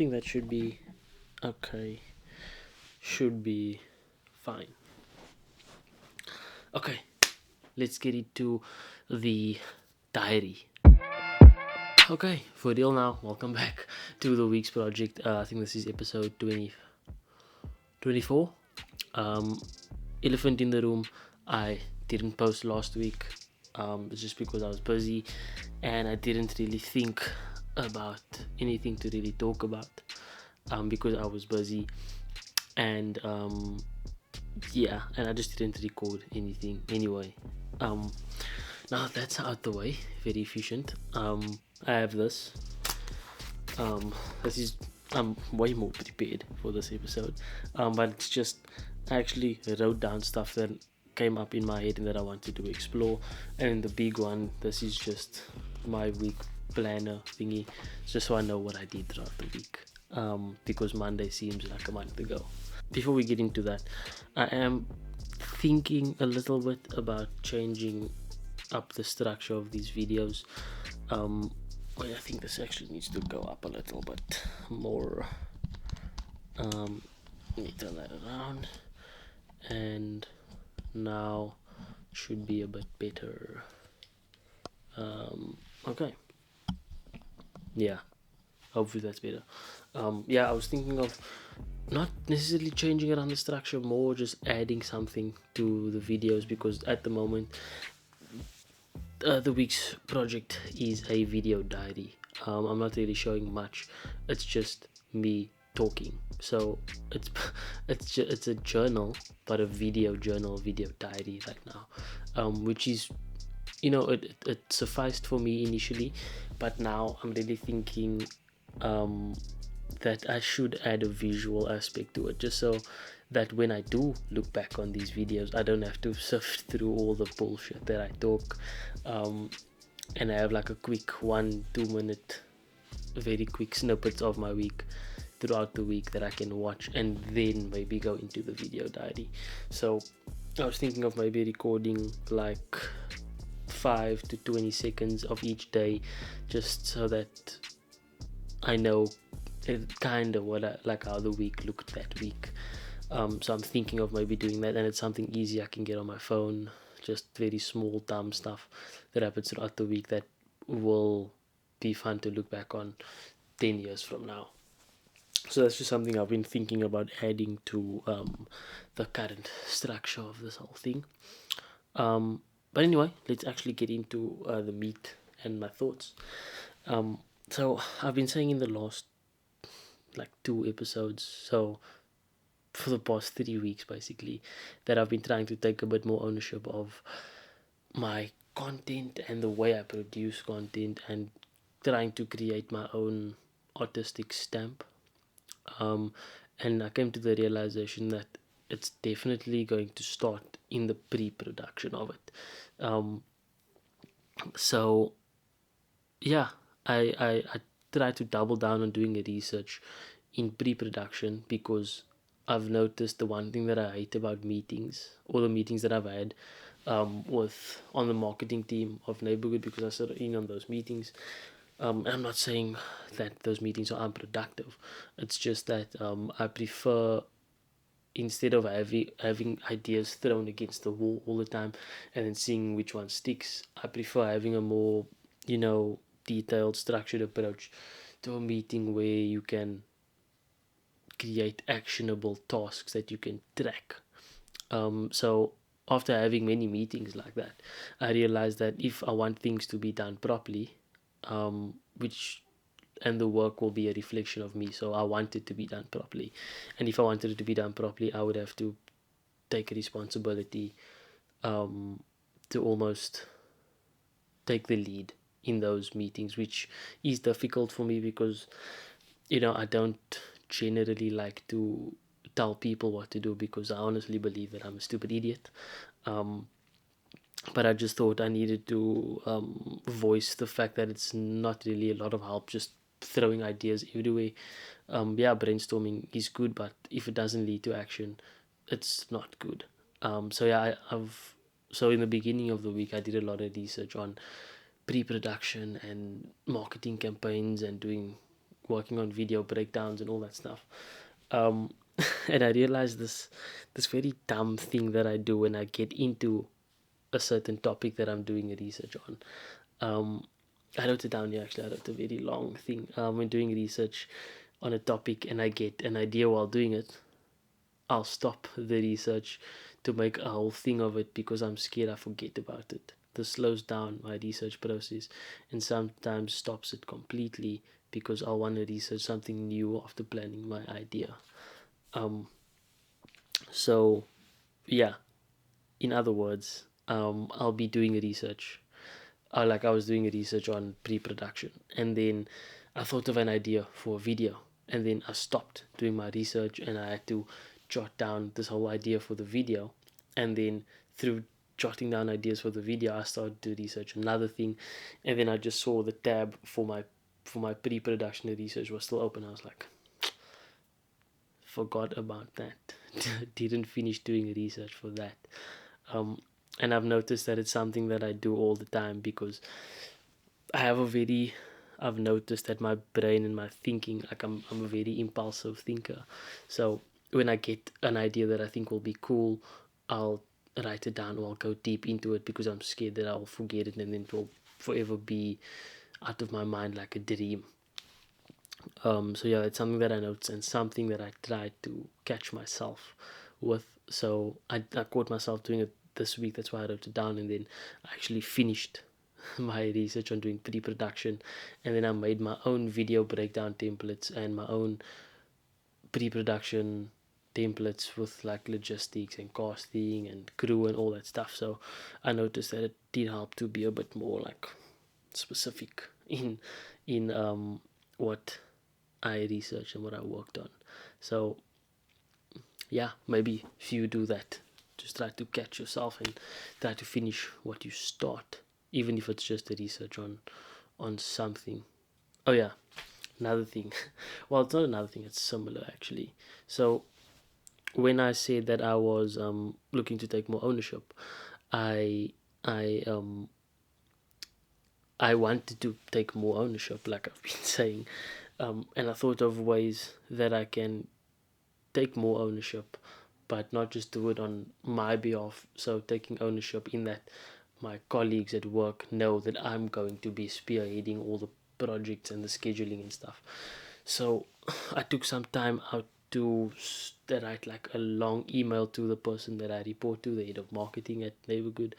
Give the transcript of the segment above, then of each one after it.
think that should be okay. Should be fine. Okay, let's get into the diary. Okay, for real now, welcome back to the week's project. I think this is episode 24. Elephant in the room. I didn't post last week. It's just because I was busy and I didn't really think about anything to really talk about because I was busy and and I just didn't record anything anyway. Now that's out the way, very efficient. I have this. This is I'm way more prepared for this episode. But it's just I actually wrote down stuff that came up in my head and that I wanted to explore. And the big one, this is just my week planner thingy, just so I know what I did throughout the week. Because Monday seems like a month ago. Before we get into that, I am thinking a little bit about changing up the structure of these videos. I think this actually needs to go up a little bit more. Let me turn that around, and now should be a bit better. Okay, yeah, hopefully that's better. I was thinking of not necessarily changing around the structure, more just adding something to the videos, because at the moment the week's project is a video diary. I'm not really showing much. It's just me talking. So it's a journal, but a video journal, video diary right now, which is, it sufficed for me initially, but now I'm really thinking that I should add a visual aspect to it, just so that when I do look back on these videos, I don't have to sift through all the bullshit that I talk, and I have like a quick 1-2 minute, very quick snippets of my week throughout the week that I can watch and then maybe go into the video diary. So I was thinking of maybe recording like 5 to 20 seconds of each day, just so that I know kind of how the week looked that week. So I'm thinking of maybe doing that, and it's something easy I can get on my phone, just very small dumb stuff that happens throughout the week that will be fun to look back on 10 years from now. So that's just something I've been thinking about adding to the current structure of this whole thing. But anyway, let's actually get into the meat and my thoughts. So I've been saying in the last 2 episodes, so for the past 3 weeks basically, that I've been trying to take a bit more ownership of my content and the way I produce content, and trying to create my own artistic stamp. And I came to the realization that it's definitely going to start in the pre-production of it. So yeah, I try to double down on doing a research in pre-production, because I've noticed the one thing that I hate about meetings, or the meetings that I've had with on the marketing team of Neighborhood, because I sit in on those meetings. And I'm not saying that those meetings are unproductive. It's just that I prefer, instead of having ideas thrown against the wall all the time and then seeing which one sticks, I prefer having a more, detailed, structured approach to a meeting, where you can create actionable tasks that you can track. So after having many meetings like that, I realized that if I want things to be done properly, and the work will be a reflection of me, so I want it to be done properly, and if I wanted it to be done properly, I would have to take responsibility, to almost take the lead in those meetings, which is difficult for me, because I don't generally like to tell people what to do, because I honestly believe that I'm a stupid idiot. But I just thought I needed to voice the fact that it's not really a lot of help just throwing ideas everywhere. Brainstorming is good, but if it doesn't lead to action, it's not good. So in the beginning of the week, I did a lot of research on pre-production and marketing campaigns, and doing working on video breakdowns and all that stuff. Um, and I realized this very dumb thing that I do when I get into a certain topic that I'm doing research on. I wrote it down here actually. I wrote a very long thing. When doing research on a topic and I get an idea while doing it, I'll stop the research to make a whole thing of it because I'm scared I forget about it. This slows down my research process and sometimes stops it completely because I want to research something new after planning my idea. Um, so, yeah, in other words, I'll be doing research. Like I was doing research on pre-production, and then I thought of an idea for a video, and then I stopped doing my research, and I had to jot down this whole idea for the video, and then through jotting down ideas for the video, I started to research another thing, and then I just saw the tab for my pre-production research was still open. I was like, forgot about that. Didn't finish doing research for that. Um, and I've noticed that it's something that I do all the time because I have a very I've noticed that my brain and my thinking, like I'm a very impulsive thinker. So when I get an idea that I think will be cool, I'll write it down or I'll go deep into it because I'm scared that I'll forget it and then it will forever be out of my mind like a dream. So yeah, it's something that I noticed and something that I try to catch myself with. So I caught myself doing it this week. That's why I wrote it down, and then I actually finished my research on doing pre-production, and then I made my own video breakdown templates and my own pre-production templates with like logistics and casting and crew and all that stuff. So I noticed that it did help to be a bit more like specific in what I researched and what I worked on. So yeah, maybe if you do that, just try to catch yourself and try to finish what you start, even if it's just a research on something. Oh yeah, another thing. Well, it's not another thing. It's similar actually. So when I said that I was looking to take more ownership, I I um I wanted to take more ownership, like I've been saying, and I thought of ways that I can take more ownership, but not just do it on my behalf. So taking ownership in that my colleagues at work know that I'm going to be spearheading all the projects and the scheduling and stuff. So I took some time out to write like a long email to the person that I report to, the head of marketing at Neighborhood.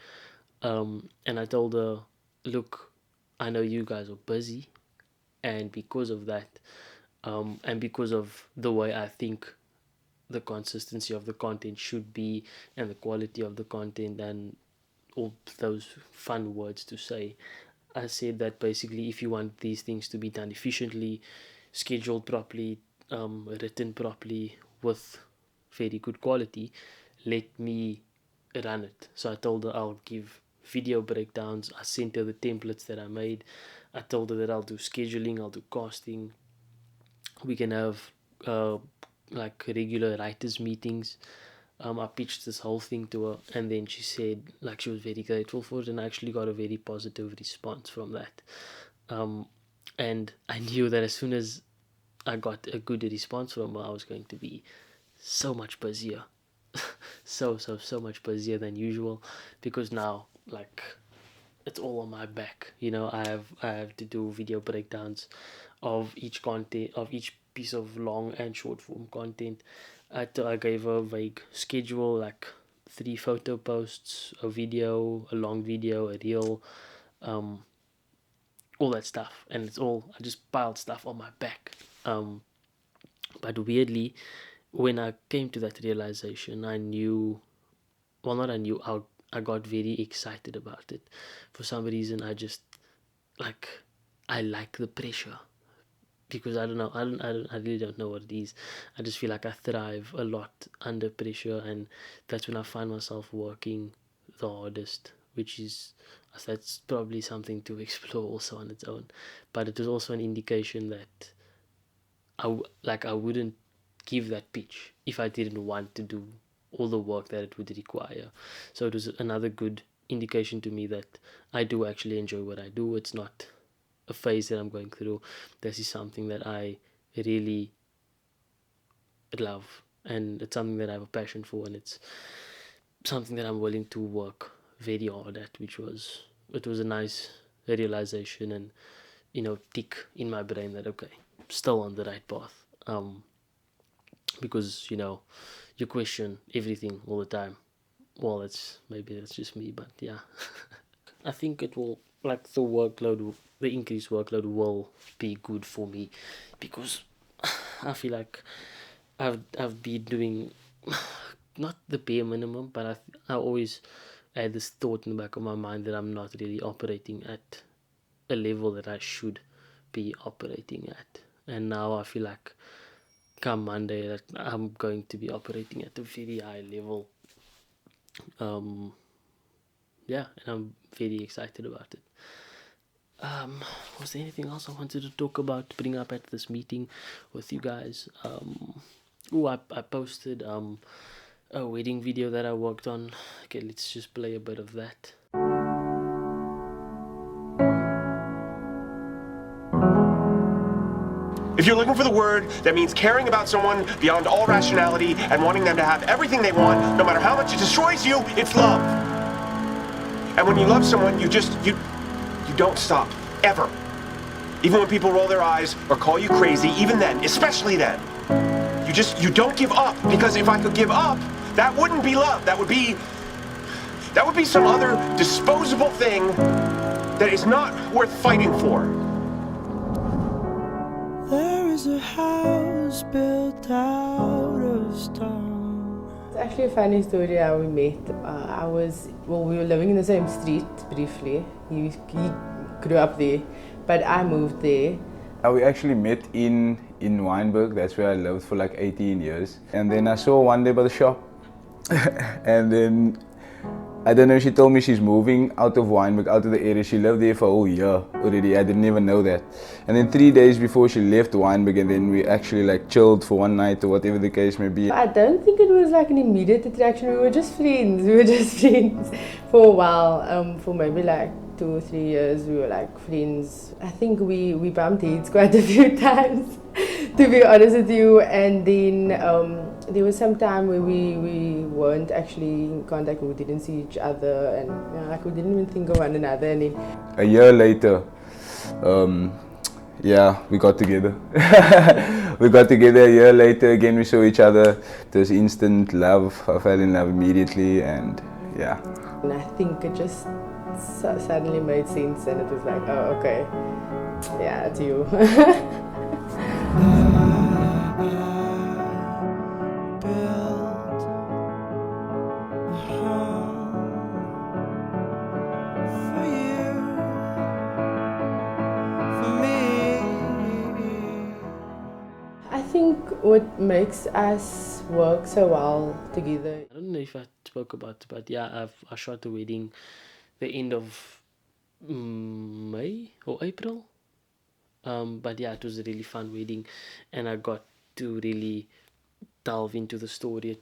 And I told her, look, I know you guys are busy, and because of that, and because of the way I think the consistency of the content should be and the quality of the content and all those fun words to say, I said that basically if you want these things to be done efficiently, scheduled properly, written properly with very good quality, let me run it. So I told her I'll give video breakdowns. I sent her the templates that I made. I told her that I'll do scheduling, I'll do casting. We can have uh, like regular writers meetings. I pitched this whole thing to her, and then she said like she was very grateful for it, and I actually got a very positive response from that. Um, and I knew that as soon as I got a good response from her, I was going to be so much busier, so much busier than usual, because now like it's all on my back. I have to do video breakdowns of each content, of each piece of long and short form content. I gave a vague schedule, like 3 photo posts, a video, a long video, a reel, um, all that stuff, and it's all I just piled stuff on my back. But weirdly, when I came to that realization, I knew, well, not I knew, I got very excited about it. For some reason, I just like I like the pressure because I don't know, I really don't know what it is. I just feel like I thrive a lot under pressure, and that's when I find myself working the hardest, which is that's probably something to explore also on its own. But it was also an indication that I wouldn't give that pitch if I didn't want to do all the work that it would require. So it was another good indication to me that I do actually enjoy what I do. It's not a phase that I'm going through. This is something that I really love, and it's something that I have a passion for, and it's something that I'm willing to work very hard at, it was a nice realization, and tick in my brain that okay, still on the right path. Because you question everything all the time. Well, it's maybe that's just me, but yeah. I think it will, like, the increased workload will be good for me, because I feel like I've been doing not the bare minimum, but I always had this thought in the back of my mind that I'm not really operating at a level that I should be operating at. And now I feel like come Monday that I'm going to be operating at a very high level. Um, yeah, and I'm very excited about it. Was there anything else I wanted to talk about, bring up at this meeting with you guys? I posted a wedding video that I worked on. Okay, let's just play a bit of that. If you're looking for the word that means caring about someone beyond all rationality and wanting them to have everything they want, no matter how much it destroys you, it's love. And when you love someone, you don't stop, ever. Even when people roll their eyes or call you crazy, even then, especially then, you don't give up, because if I could give up, that wouldn't be love. That would be some other disposable thing that is not worth fighting for. There is a house built out of stone. It's actually a funny story how we met. We were living in the same street briefly. He grew up there, but I moved there. We actually met in Wynberg. That's where I lived for like 18 years. And then I saw her one day by the shop. And then, I don't know, she told me she's moving out of Wynberg, out of the area. She lived there for a whole year already. I didn't even know that. And then 3 days before she left Wynberg, and then we actually like chilled for one night or whatever the case may be. I don't think it was like an immediate attraction. We were just friends. For a while. For maybe like 2 or 3 years, we were like friends. I think we bumped heads quite a few times, to be honest with you. And then there was some time where we weren't actually in contact. We didn't see each other, and like we didn't even think of one another. And then a year later, we got together. We got together a year later. Again, we saw each other. There was instant love. I fell in love immediately, and yeah. And I think it just suddenly made sense, and it was like, oh, okay, yeah, it's you. I think what makes us work so well together. I don't know if I spoke about, but yeah, I shot the wedding the end of May or April. But yeah, it was a really fun wedding, and I got to really delve into the story.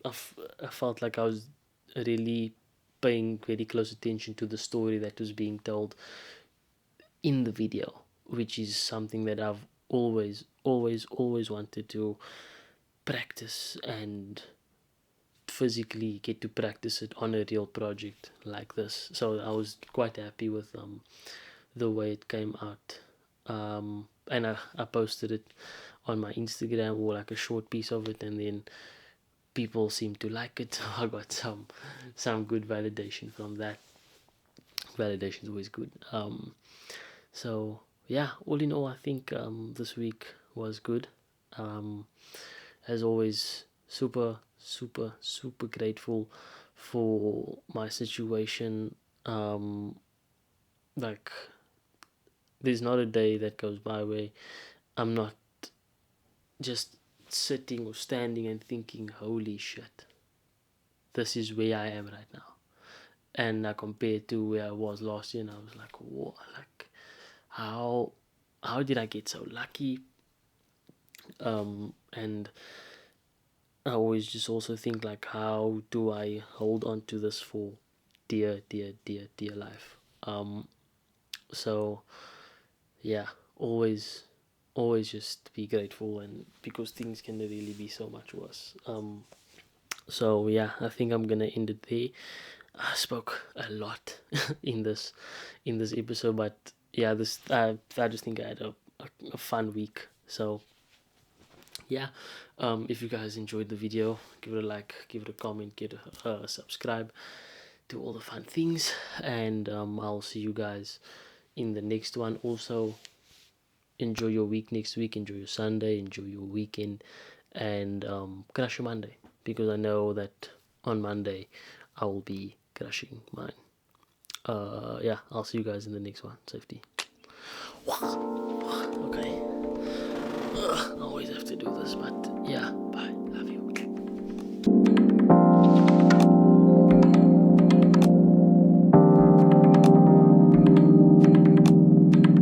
I felt like I was really paying very close attention to the story that was being told in the video, which is something that I've always wanted to practice and physically get to practice it on a real project like this. So I was quite happy with the way it came out. And I posted it on my Instagram, or like a short piece of it, and then people seemed to like it. So I got some good validation from that. Validation is always good. So yeah, all in all, I think this week was good. As always, super grateful for my situation. Like, there's not a day that goes by where I'm not just sitting or standing and thinking, holy shit, this is where I am right now. And I compared to where I was last year, and I was like, what? Like, how did I get so lucky? And I always just also think, like, how do I hold on to this for dear life? So yeah, always always just be grateful, and because things can really be so much worse. So yeah, I think I'm gonna end it there. I spoke a lot in this episode, but yeah, I just think I had a fun week. So yeah, if you guys enjoyed the video, give it a like, give it a comment, give it a subscribe, do all the fun things, and I'll see you guys in the next one. Also, enjoy your week next week, enjoy your Sunday, enjoy your weekend, and crush your Monday, because I know that on Monday I will be crushing mine. Yeah, I'll see you guys in the next one. Safety. Okay. I always have to do this, but